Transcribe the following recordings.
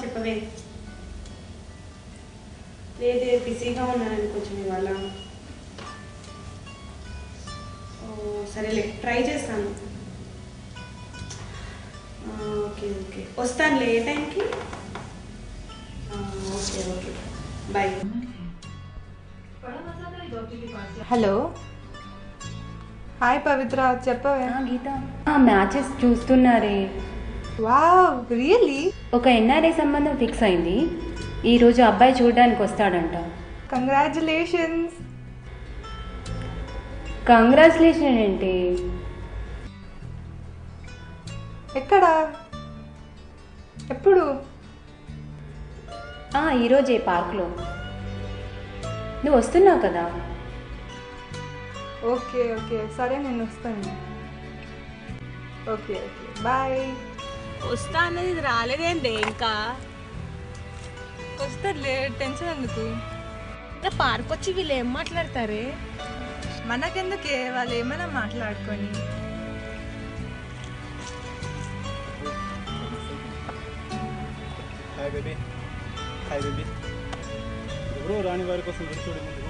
చెప్పవే. లేదే బిజీగా ఉన్నాను కొంచెం ఇవాళ. సరేలే ట్రై చేస్తాను. ఓకే ఓకే వస్తానులే. ఏ టైంకి? Okay okay bye. Hello, hi Pavitra, చెప్పవే. గీత, మ్యాచెస్ చూస్తున్నారే. Wow, really? ఒక ఎన్ఆర్ఐ సంబంధం ఫిక్స్ అయింది. ఈరోజు అబ్బాయి చూడడానికి వస్తాడంట. కంగ్రాచులేషన్స్. కంగ్రాచులేషన్ ఏంటి? ఎక్కడా? ఎప్పుడు? ఈరోజే పార్క్లో. నువ్వు వస్తున్నావు కదా? ఓకే ఓకే సరే, నేను వస్తాను. Okay okay bye. వస్తా అన్నది రాలేదేంటి ఇంకా? వస్తారులే, టెన్షన్ ఎందుకు? ఇంకా పార్క్ వచ్చి వీళ్ళు ఏం మాట్లాడతారే? మనకెందుకే, వాళ్ళు ఏమైనా మాట్లాడుకొని. Hi baby. Hi baby. ఎవరో రాని వారి కోసం చూడు ముందు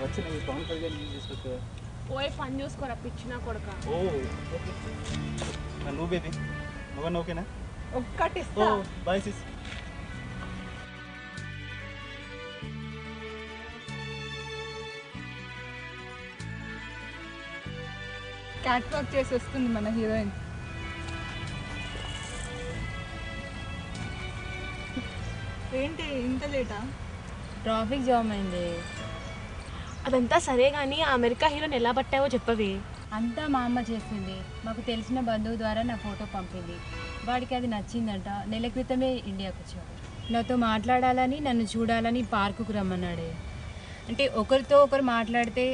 వచ్చిన ఈ పవన్ కళ్యాణ్ తీసుకొచ్చా. పోయి పని చూసుకోరా పిచ్చినా కొడక. ఓ ఓకే. నువ్వు బేబీ, నువ్వన్నా ఓకేనా? ఒక్కటి ఓ బాయ్ సిస్. క్యాట్ వాక్ చేసి వస్తుంది మన హీరోయిన్. ఏంటి ఇంత లేటా? ట్రాఫిక్ జామ్ అయింది. అదంతా సరే కానీ ఆ అమెరికా హీరోని ఎలా పట్టావో చెప్పవే. అంతా మా అమ్మ చేసింది. మాకు తెలిసిన బంధువు ద్వారా నా ఫోటో పంపింది. వాడికి అది నచ్చిందంట. నెల క్రితమే ఇండియాకు వచ్చాడు. నాతో మాట్లాడాలని, నన్ను చూడాలని పార్కుకు రమ్మన్నాడే. అంటే ఒకరితో ఒకరు మాట్లాడితే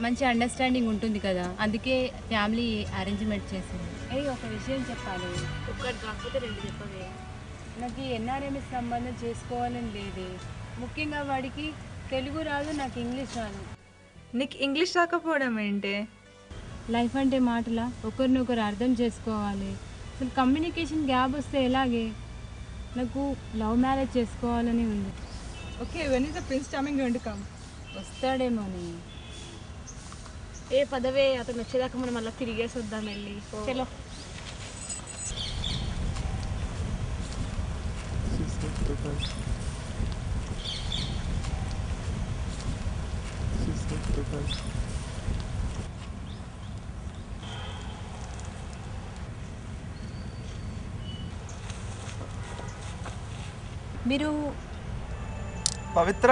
మంచి అండర్స్టాండింగ్ ఉంటుంది కదా, అందుకే ఫ్యామిలీ అరేంజ్మెంట్ చేసింది. ఒక విషయం చెప్పాలి. ఒక్కటి కాకపోతే రెండు చెప్పవే. నాకు ఈ ఎన్ఆర్ఎంఎస్ సంబంధం చేసుకోవాలని లేదే. ముఖ్యంగా వాడికి తెలుగు రాదు, నాకు ఇంగ్లీష్ రాదు. నీకు ఇంగ్లీష్ రాకపోవడం ఏంటి? లైఫ్ అంటే మాటలా? ఒకరినొకరు అర్థం చేసుకోవాలి. అసలు కమ్యూనికేషన్ గ్యాప్ వస్తే ఎలాగే? నాకు లవ్ మ్యారేజ్ చేసుకోవాలని ఉంది. Okay, when is the prince charming going to come? వస్తాడేమోని. ఏ పదవే, అతను వచ్చేదాకా మనం మళ్ళీ తిరిగేసి వద్దాం వెళ్ళి. చలో. మీరు పవిత్ర,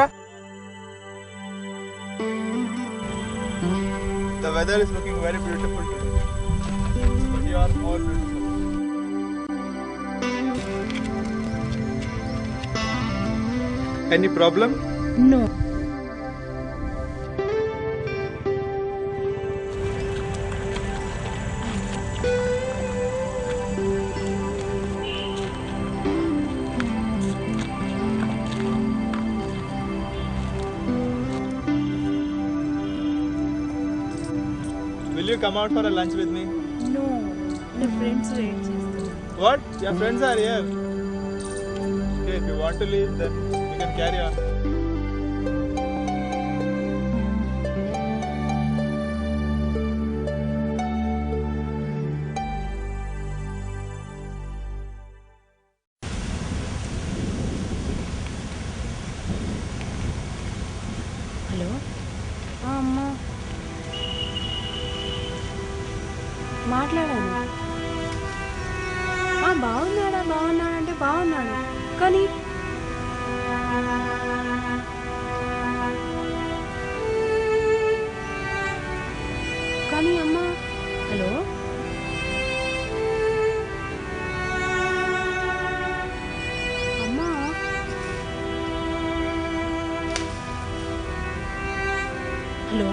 the weather is looking very beautiful today. But you are more beautiful. Any problem? No. Will you come out for a lunch with me? No, నా ఫ్రెండ్స్ వెయిట్ చేస్తున్నారు. What? Your friends are here. Okay, if you want to leave, then you can carry on. Hello, అమ్మా మాట్లాడాను. బాగున్నాడంటే బాగున్నాడు, కానీ అమ్మా. Hello, అమ్మా. Hello,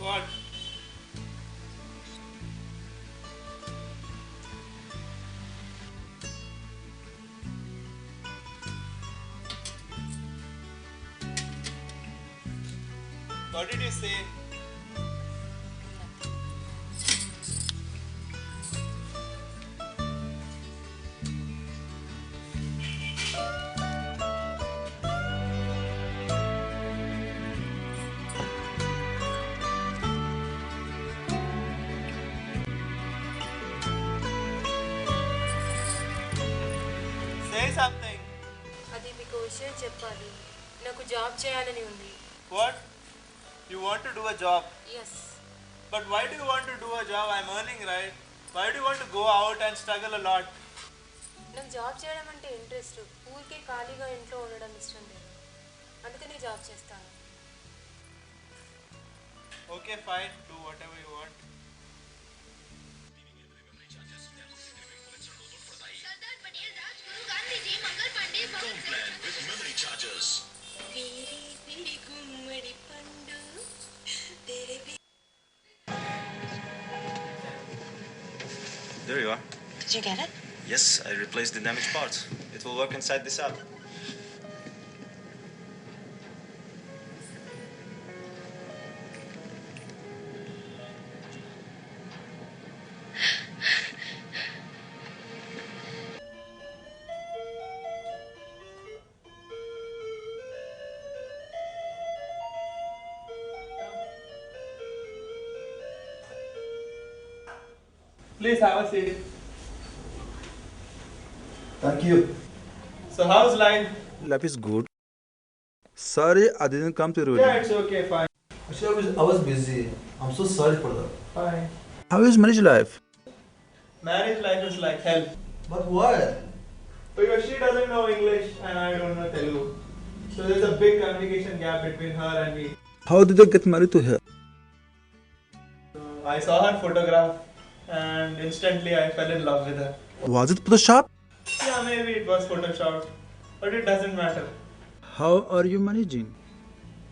What? What did you say? Say something. అది మీకు విషయం చెప్పాలి, నాకు జాబ్ చేయాలని ఉంది. What? You want to do a job? Yes. But why do you want to do a job? I'm earning, right? Why do you want to go out and struggle a lot? నాకు job చేయడం అంటే interest, ఊరికే ఖాళీగా ఇంట్లో ఉండడం ఇష్టం లేదు, అందుకని జాబ్ చేస్తాను. Okay, fine. Do whatever you want. Sardar Patel, Rajguru, Gandhi ji, Mangal Pandey, Complan with memory charges. There you are. Did you get it? Yes, I replaced the damaged parts. It will work inside this app. Please have a seat. Thank you. So how's life? Life is good. Sorry, I didn't come to ruin. Yeah, it's okay, fine. Actually, I was busy. I'm so sorry for that. Fine. How is marriage life? Marriage life is like hell. But why? Because she doesn't know English and I don't know Telugu. So there's a big communication gap between her and me. How did you get married to her? I saw her photograph and instantly I fell in love with her. Was it Photoshop? Yeah, maybe it was photoshopped, but it doesn't matter. How are you managing?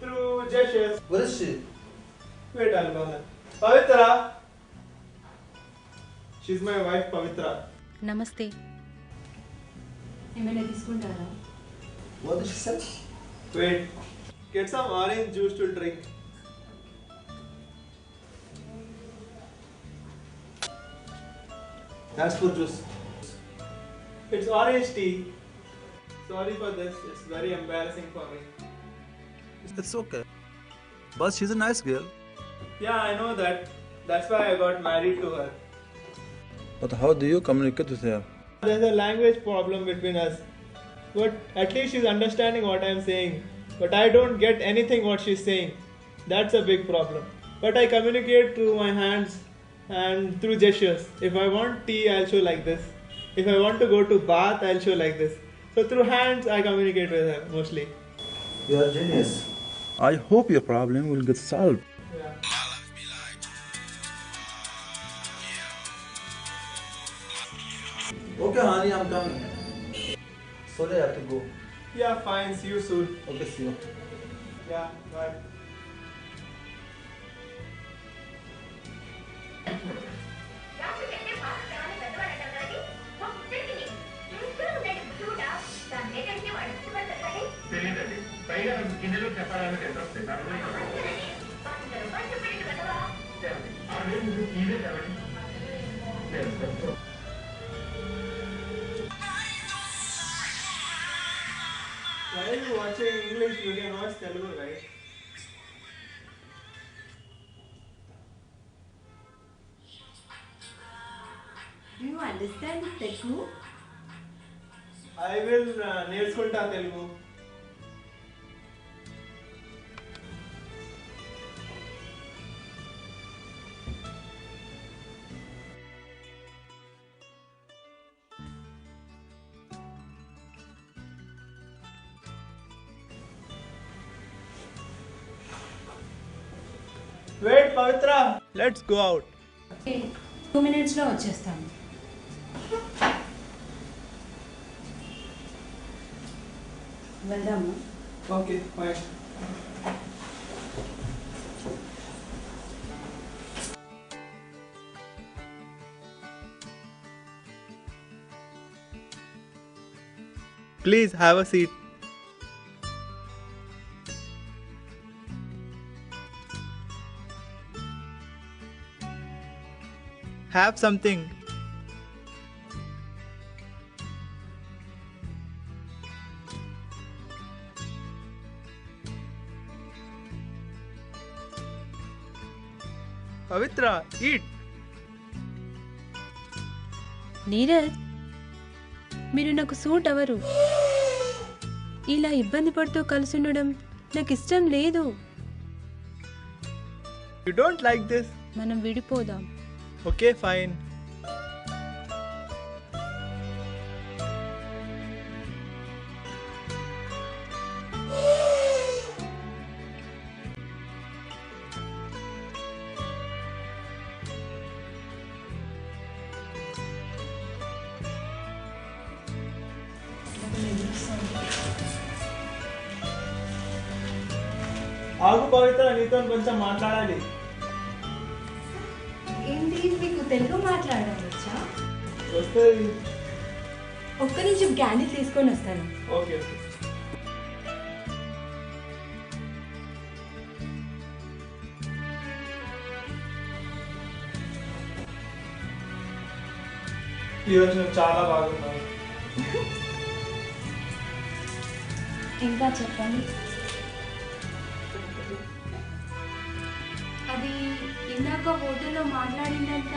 Through gestures. Where is she? Wait, I'll call her. Pavitra! She's my wife, Pavitra. నమస్తే. ఏమైనా తీసుకుంటారా? What did she say? Wait, get some orange juice to drink. Thanks for juice. It's orange tea. Sorry for this, it's very embarrassing for me. It's okay. But she's a nice girl. Yeah, I know that. That's why I got married to her. But how do you communicate with her? There's a language problem between us. But at least she's understanding what I'm saying. But I don't get anything what she's saying. That's a big problem. But I communicate through my hands and through gestures. If I want tea, I'll show like this. If I want to go to bath, I'll show like this. So through hands, I communicate with her mostly. You are genius. I hope your problem will get solved. Yeah. Okay, honey, I'm coming. Sorry, I have to go. Yeah, fine. See you soon. Okay, see you. Yeah, bye. రాత్రి పెట్టే పాత సేవని పెద్దవాడు అంటారు కదండి, మా పుట్టింటిని ఇంట్లో ఉండండి బుద్ధుడా, దాని లేదంటే వాడు ఇష్టపడతారు కదండి. అందరూ కష్టపడి కదవా. Why are you watching English? You can watch Telugu, right? Do you understand Telugu? I will నేర్చుకుంటా Telugu. Wait, Pavitra. Let's go out. 2 minutesలో వచ్చేస్తాను. వెళ్దాము. Okay, fine. Please have a seat. Have something. Pavitra, eat. Neeraj, మీరు నాకు suit అవ్వరు. ఇలా ఇబ్బంది పడుతూ కలిసి ఉండడం నాకు ఇష్టం లేదు. You don't like this? మనం విడిపోదాం. Okay, fine. ఆగు పవిత్ర, నీతో కొంచెం మాట్లాడాలి. ఏంటి, మీకు తెలుగు మాట్లాడవచ్చా? వస్తుంది. ఒక్క నిమిషం క్యాండిల్ తీసుకొని వస్తాను. Okay okay. ఈరోజు నువ్వు చాలా బాగున్నావు. ఇంకా చెప్పండి. అది ఇందాక హోటల్లో మాట్లాడిందంట.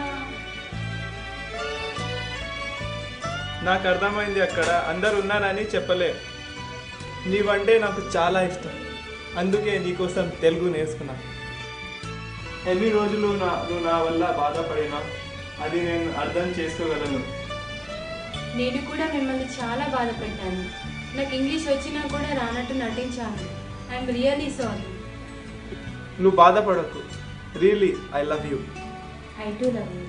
నాకు అర్థమైంది, అక్కడ అందరు ఉన్నారని చెప్పలే. నీవంటే నాకు చాలా ఇష్టం, అందుకే నీకోసం తెలుగు నేర్చుకున్నా. ఎన్ని రోజులు నువ్వు నా వల్ల బాధపడినా అది నేను అర్థం చేసుకోగలను. నేను కూడా మిమ్మల్ని చాలా బాధపెట్టాను. నాకు ఇంగ్లీష్ వచ్చినా కూడా రానట్టు నటించాను. I'm really sorry. నువ్వు బాధపడకు. Really I love you. I too love you.